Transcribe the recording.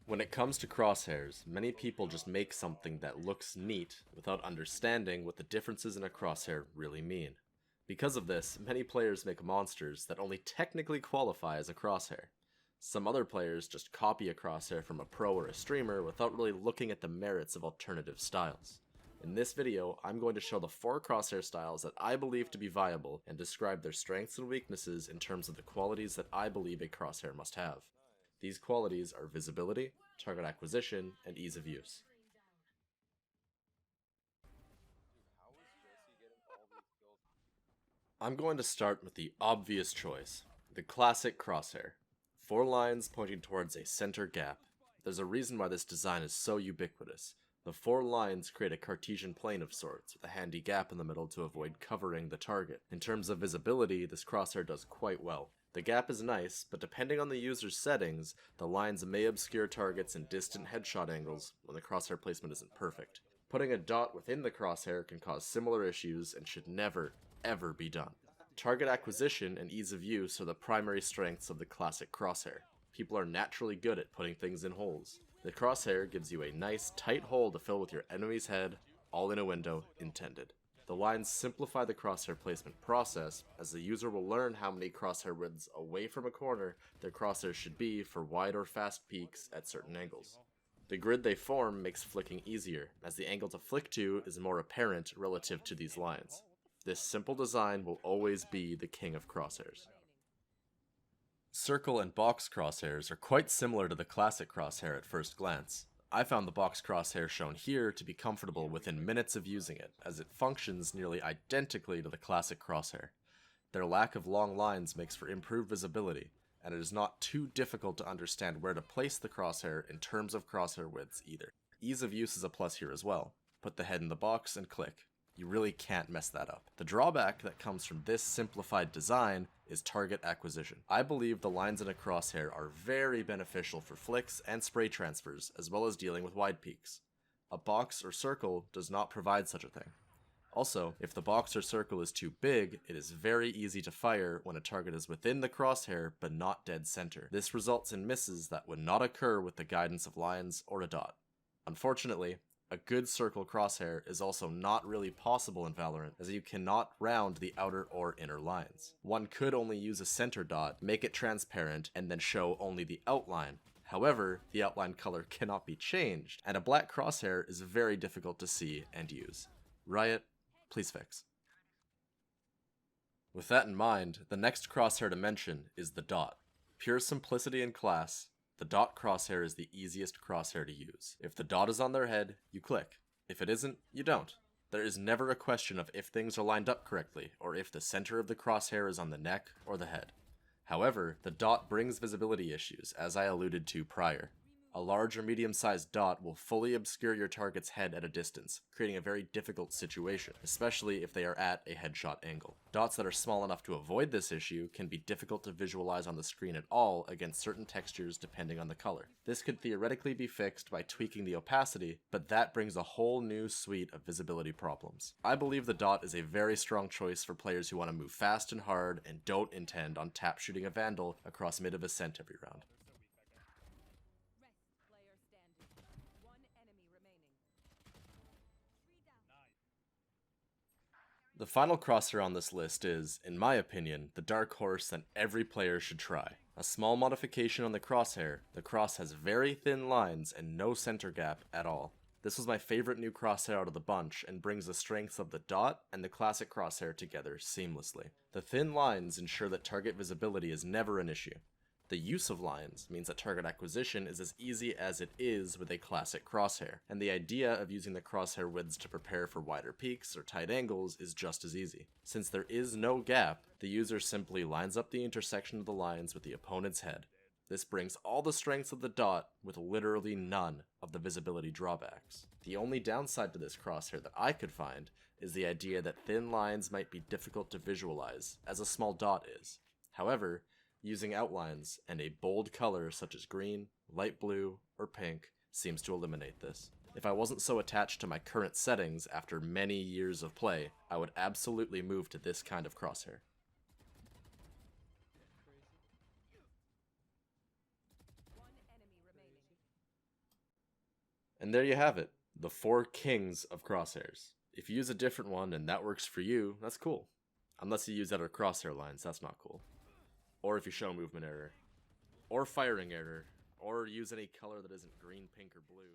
When it comes to crosshairs, many people just make something that looks neat without understanding what the differences in a crosshair really mean. Because of this, many players make monsters that only technically qualify as a crosshair. Some other players just copy a crosshair from a pro or a streamer without really looking at the merits of alternative styles. In this video, I'm going to show the 4 crosshair styles that I believe to be viable and describe their strengths and weaknesses in terms of the qualities that I believe a crosshair must have. These qualities are visibility, target acquisition, and ease of use. I'm going to start with the obvious choice, the classic crosshair. 4 lines pointing towards a center gap. There's a reason why this design is so ubiquitous. The 4 lines create a Cartesian plane of sorts, with a handy gap in the middle to avoid covering the target. In terms of visibility, this crosshair does quite well. The gap is nice, but depending on the user's settings, the lines may obscure targets in distant headshot angles when the crosshair placement isn't perfect. Putting a dot within the crosshair can cause similar issues and should never, ever be done. Target acquisition and ease of use are the primary strengths of the classic crosshair. People are naturally good at putting things in holes. The crosshair gives you a nice, tight hole to fill with your enemy's head, all in a window intended. The lines simplify the crosshair placement process, as the user will learn how many crosshair widths away from a corner their crosshair should be for wide or fast peaks at certain angles. The grid they form makes flicking easier, as the angle to flick to is more apparent relative to these lines. This simple design will always be the king of crosshairs. Circle and box crosshairs are quite similar to the classic crosshair at first glance. I found the box crosshair shown here to be comfortable within minutes of using it, as it functions nearly identically to the classic crosshair. Their lack of long lines makes for improved visibility, and it is not too difficult to understand where to place the crosshair in terms of crosshair widths either. Ease of use is a plus here as well. Put the head in the box and click. You really can't mess that up. The drawback that comes from this simplified design is target acquisition. I believe the lines in a crosshair are very beneficial for flicks and spray transfers, as well as dealing with wide peaks. A box or circle does not provide such a thing. Also, if the box or circle is too big, it is very easy to fire when a target is within the crosshair but not dead center. This results in misses that would not occur with the guidance of lines or a dot. Unfortunately, a good circle crosshair is also not really possible in VALORANT, as you cannot round the outer or inner lines. One could only use a center dot, make it transparent, and then show only the outline. However, the outline color cannot be changed, and a black crosshair is very difficult to see and use. Riot, please fix. With that in mind, the next crosshair to mention is the dot. Pure simplicity and class, the dot crosshair is the easiest crosshair to use. If the dot is on their head, you click. If it isn't, you don't. There is never a question of if things are lined up correctly, or if the center of the crosshair is on the neck or the head. However, the dot brings visibility issues, as I alluded to prior. A large or medium-sized dot will fully obscure your target's head at a distance, creating a very difficult situation, especially if they are at a headshot angle. Dots that are small enough to avoid this issue can be difficult to visualize on the screen at all against certain textures depending on the color. This could theoretically be fixed by tweaking the opacity, but that brings a whole new suite of visibility problems. I believe the dot is a very strong choice for players who want to move fast and hard and don't intend on tap shooting a vandal across mid of ascent every round. The final crosshair on this list is, in my opinion, the dark horse that every player should try. A small modification on the crosshair, the cross has very thin lines and no center gap at all. This was my favorite new crosshair out of the bunch and brings the strengths of the dot and the classic crosshair together seamlessly. The thin lines ensure that target visibility is never an issue. The use of lines means that target acquisition is as easy as it is with a classic crosshair, and the idea of using the crosshair widths to prepare for wider peaks or tight angles is just as easy. Since there is no gap, the user simply lines up the intersection of the lines with the opponent's head. This brings all the strengths of the dot with literally none of the visibility drawbacks. The only downside to this crosshair that I could find is the idea that thin lines might be difficult to visualize, as a small dot is. However, using outlines and a bold color such as green, light blue, or pink seems to eliminate this. If I wasn't so attached to my current settings after many years of play, I would absolutely move to this kind of crosshair. And there you have it, the 4 kings of crosshairs. If you use a different one and that works for you, that's cool. Unless you use other crosshair lines, that's not cool. Or if you show movement error. Or firing error. Or use any color that isn't green, pink, or blue.